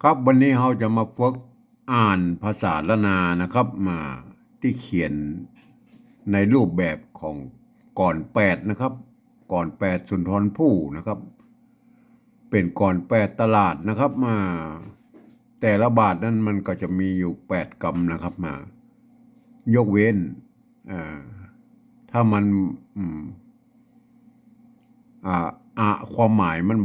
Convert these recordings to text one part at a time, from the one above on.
ครับวันนี้เราจะมาฝึกอ่านภาษาละนานะครับมาที่เขียนในรูปแบบของก่อนแปดนะครับก่อนแปดสุนทรภู่นะครับเป็นก่อนแปดตลาดนะครับมาแต่ละบาทนั้นมันก็จะมีอยู่8 กรรมนะครับมายกเว้นอ่าถ้ามันอืม อ่าความหมายมัน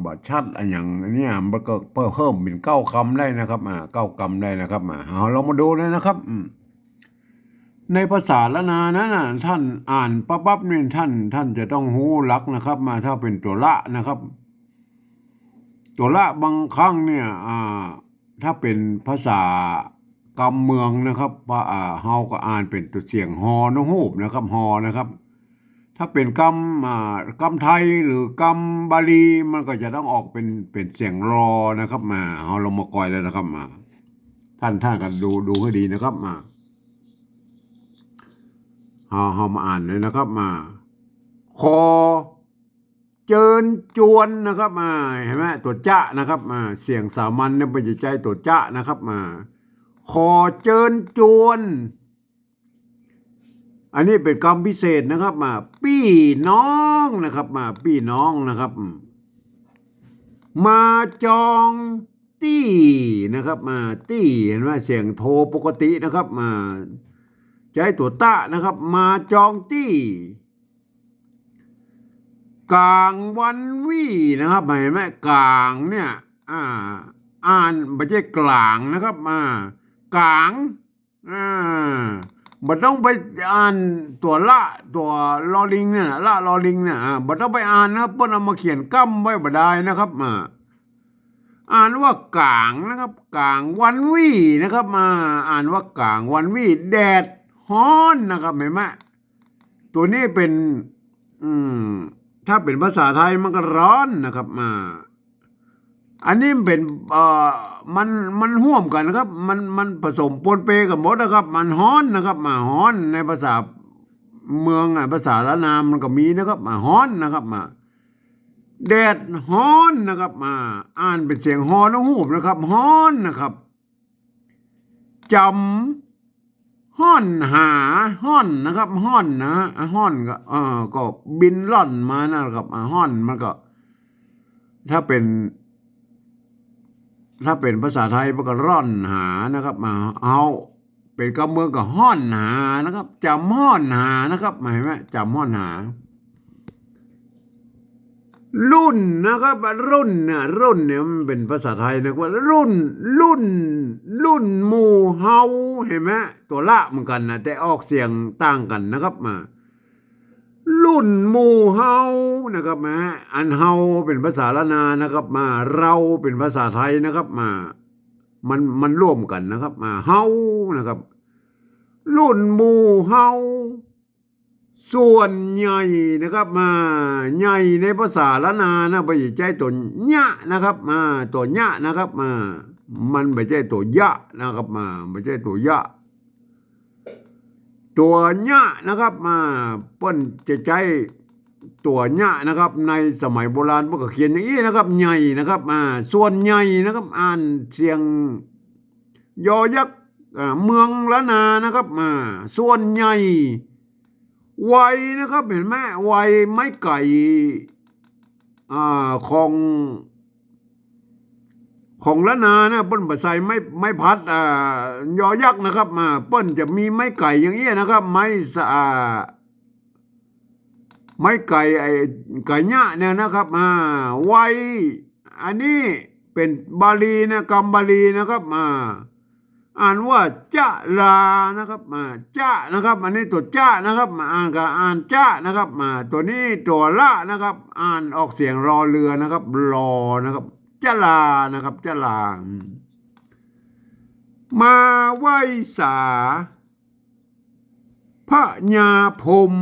บ่ชัดอันอย่างเนี้ยมันก็เพิ่มเป็น9 คำได้นะครับ9 กรรมได้นะครับเอาเรามาดูเลยนะครับในภาษาละนานั้นน่ะท่านอ่านปั๊บนี่ท่านจะต้องหูหลักนะครับมาถ้าเป็นตัวละนะครับตัวละบางครั้งเนี่ยถ้าเป็นภาษากำเมืองนะครับว่าเฮาก็อ่านเป็นตัวเสียงฮอนฮูบนะครับฮอนะครับถ้าเป็นกำไทยหรือกำบาลีมันก็จะต้องออกเป็นเสียงรอนะครับเฮาลงมากอยเลยนะครับท่านกันดูให้ดีนะครับเฮามาอ่านเลยนะครับคอเจิญจวนนะครับเห็นไหมตัวจะนะครับเสียงสามัญเนี่ยเป็นใจตัวจะนะครับคอเจิญจวนอันนี้เป็นคำพิเศษนะครับปี้น้องนะครับปี้น้องนะครับมาจองตี้นะครับตี้เห็นไหมเสียงโทปกตินะครับใช้ตัวตะนะครับมาจองตี้กลางวันวี่นะครับเห็นไหมกลางเนี่ยอ่านไม่ใช่กลางนะครับกลางมันต้องไปอ่านตัวละตัวลอลิงเนี่ยละลอลิงเนี่ยมันต้องไปอ่านนะครับเพิ่นเอามาเขียนกั้มไว้บ่ได้นะครับอ่านว่ากลางนะครับกลางวันวี่นะครับอ่านว่ากลางวันวี่แดดฮ้อนนะครับเห็นไหมตัวนี้เป็นอืมถ้าเป็นภาษาไทยมันก็ร้อนนะครับอันนี้เป็นมันห่วมกันนะครับมันผสมปนเปกันหมดนะครับมันฮ้อนนะครับฮ้อนในภาษาเมืองภาษาละนามมันก็มีนะครับฮ้อนนะครับแดดฮ้อนนะครับอ่านเป็นเสียงฮอน้องหูบนะครับฮ้อนนะครับจำห้อนหาห้อนนะครับห้อนนะห้อนก็บินล่อนมานะครับห้อนมันก็ถ้าเป็นภาษาไทยมันก็ร่อนหานะครับเอาเป็นกำเมืองก็ห้อนหานะครับจำห้อนหานะครับเห็นไหมจำห้อนหารุ่นนะครับรุ่นเนี่ยมันเป็นภาษาไทยนะว่ารุ่นหมู่เฮาเห็นไหมตัวละเหมือนกันนะแต่ออกเสียงต่างกันนะครับรุ่นหมู่เฮานะครับอันเฮาเป็นภาษาละนานะครับเราเป็นภาษาไทยนะครับมันร่วมกันนะครับเฮานะครับรุ่นหมู่เฮาส่วนใหญ่นะครับใหญ่ในภาษาละนานะไปใช้ตัวญะนะครับตัวญะนะครับมันไม่ใช่ตัวยะนะครับไม่ใช่ตัวยะตัวญะนะครับเปิ้นจะใช้ตัวญะนะครับในสมัยโบราณพวกก็เขียนอย่างนี้นะครับใหญ่นะครับส่วนใหญ่นะครับอ่านเสียงยอยักษ์เมืองละนานะครับส่วนใหญ่วัยนะครับเห็นไหมวัยไม้ไก่ของละนานะเปิ้นบะใส่ไม้พัดยอยักษ์นะครับเปิ้นจะมีไม้ไก่อย่างเงี้ยนะครับไม้ไก่ไก่เนี่ยเนี่ยนะครับวัยอันนี้เป็นบาลีนะกรรมบาลีนะครับอ่านว่าจะลานะครับจะนะครับอันนี้ตัวจะนะครับอ่านจะนะครับตัวนี้ตัวละนะครับ อ่านออกเสียงรอเรือนะครับรอนะครับจะลานะครับจะลามาไหว้สาพระญาพรม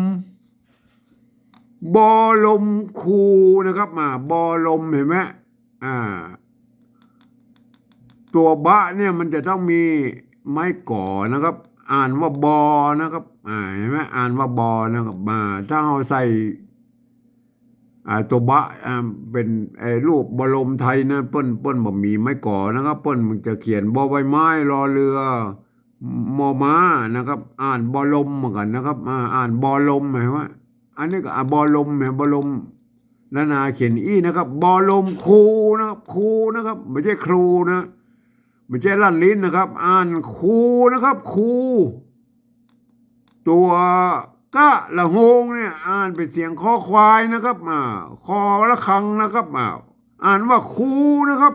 บอลมคูนะครับบอลมเห็นไหมตัวบะเนี่ยมันจะต้องมีไม้ก่อนะครับ อ่านว่าบอนะครับเห็นไหมอ่านว่าบอนะครับถ้าเราใส่ ตัวบะเป็นรูปบรมไทยนะเปิ้นบ่มีไม้ก่อนะครับเปิ้นมันจะเขียนบอใบไม้รอเรือมอม้านะครับอ่านบอลมเหมือนกันนะครับอ่านบอลมหมายว่าอันนี้ก็บอลมบอลมนาเขียนอีนะครับบอลมครูนะครับครูนะครับไม่ใช่ครูนะไม่ใช่ลั่นลิ้นนะครับอ่านครูนะครับครูตัวกะละโหงเนี่ยอ่านเป็นเสียงคอควายนะครับคอละคังนะครับอ่านว่าครูนะครับ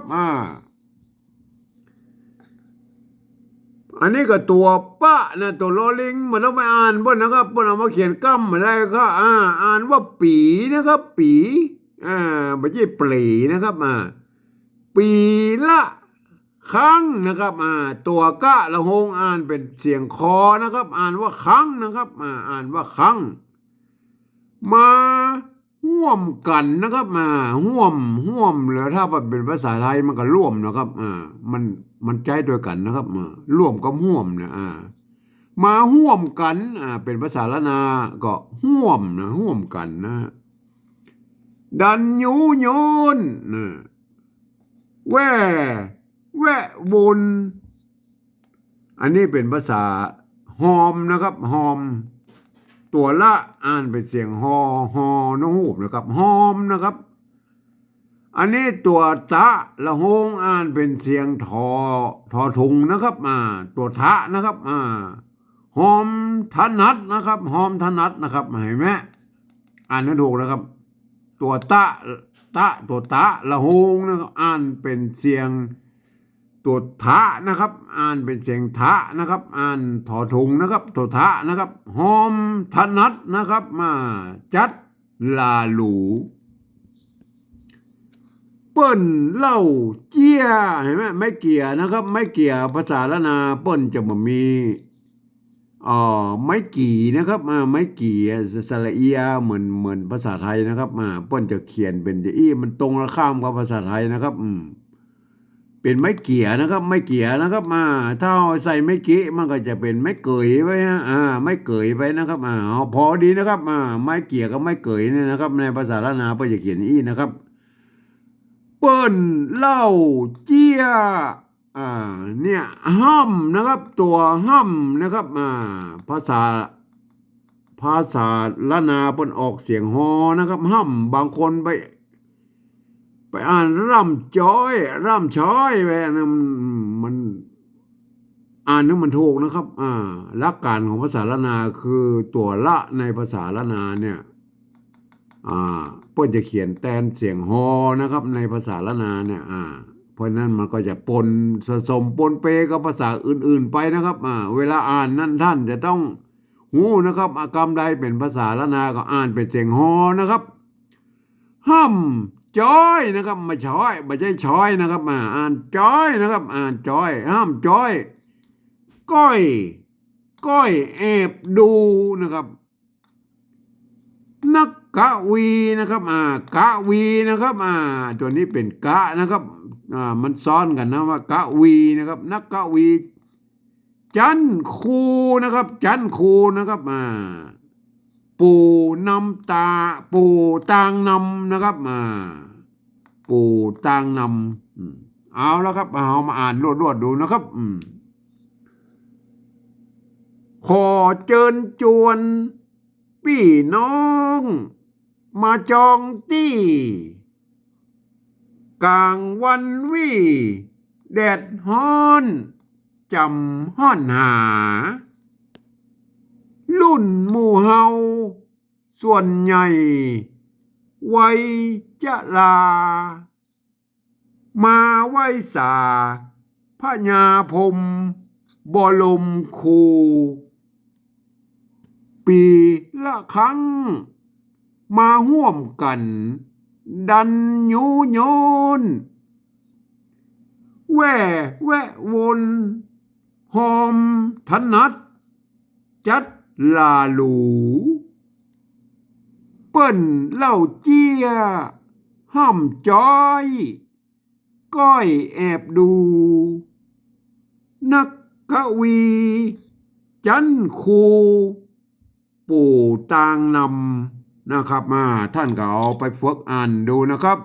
อันนี้ก็ตัวปะนะตัวลอลิงมันต้องไปอ่านบนนะครับบนเอามาเขียนกั้มมาได้ก็อ่านว่าปีนะครับปีไม่ใช่ปลีนะครับปีละครั้งนะครับตัวกะละหงอ่านเป็นเสียงคอนะครับอ่านว่าครั้งนะครับอ่านว่าครั้งมาห่วมกันนะครับห่วมหรือถ้าเป็นภาษาไทยมันก็ร่วมนะครับมันใจด้วยกันนะครับร่วมกับห่วมนะมาห่วมกันเป็นภาษาละนาก็ห่วมนะห่วมกันนะดันยูโยนนะแวะวนอันนี้เป็นภาษาหอมนะครับหอมตัวละอ่านเป็นเสียงฮอนหูบนะครับหอมนะครับอันนี้ตัวตะละโหงอ่านเป็นเสียงทอทุงนะครับตัวทะนะครับหอมถนัดนะครับหอมถนัดนะครับเห็นไหมอ่านไม่ถูกนะครับตัวตัวตะละโหงนะครับอ่านเป็นเสียงตัวทะนะครับอ่านเป็นเสียงทะนะครับอ่านถอทุงนะครับตัวทะนะครับหอมถนัดนะครับจัดลาหลูเปิ้นเล่าเจียเห็นไหมไม่เกี่ยนะครับไม่เกี่ยภาษาละนาเปิ้นจะบ่มีไม่กี่นะครับไม่กี่สระเอียเหมือนภาษาไทยนะครับเปิ้นจะเขียนเป็นมันตรงข้ามกับภาษาไทยนะครับเป็นไม้เกี่ยนะครับไม่เกี่ยนะครับถ้าใส่ไม่กี้มันก็จะเป็นไม้เกยไว้ไม่เกยไปนะครับพอดีนะครับไม้เกี่ยกับไม้เกยเนี่ยนะครับในภาษาละนาเปิ้นจะเขียนนะครับเปิ้นเล่าเจียเนี่ยห้ำนะครับตัวห้ำนะครับภาษาละนาเปิ้นออกเสียงฮอนะครับห้ำบางคนไปอ่านร่ำช้อยไปนะมันอ่านนี่มันถูกนะครับหลักการของภาษาละนาคือตัวละในภาษาละนาเนี่ยเพื่อจะเขียนแทนเสียงฮอนะครับในภาษาละนาเนี่ยเพราะนั้นมันก็จะปนผสมปนเปกับภาษาอื่นๆไปนะครับเวลาอ่านนั่นท่านจะต้องหูนะครับกรรมใดเป็นภาษาละนาก็อ่านเป็นเสียงฮอนะครับห้ำจ้อยนะครับไม่ช้อยไม่ใช่ช้อยนะครับอ่านจ้อยนะครับอ่านจ้อยห้ามจ้อยก้อยแอบดูนะครับนักกะวีนะครับกะวีนะครับตัวนี้เป็นกะนะครับมันซ้อนกันนะว่ากะวีนะครับนักกะวีจันคูนะครับจันคูนะครับปู่นำตาปู่ตางนำนะครับปู่ตางนำเอาแล้วครับเอามาอ่านรวดดูนะครับขอเชิญชวนพี่น้องมาจองตี้กลางวันแดดฮ้อนจำฮ้อนหารุ่นหมู่เฮาส่วนใหญ่วัยจะลามาไหว้สาพระญาพรหมบรมครูปีละครั้งมาห่วมกันดันยูโยนแวะวนหอมถนัดจัดลาหลูเปิ้นเล่าเจียห้ำจ้อยก้อยแอบดูนักกวีจันคูปู่ตางน นะครับท่านก็เอาไปฝึกอ่านดูนะครับ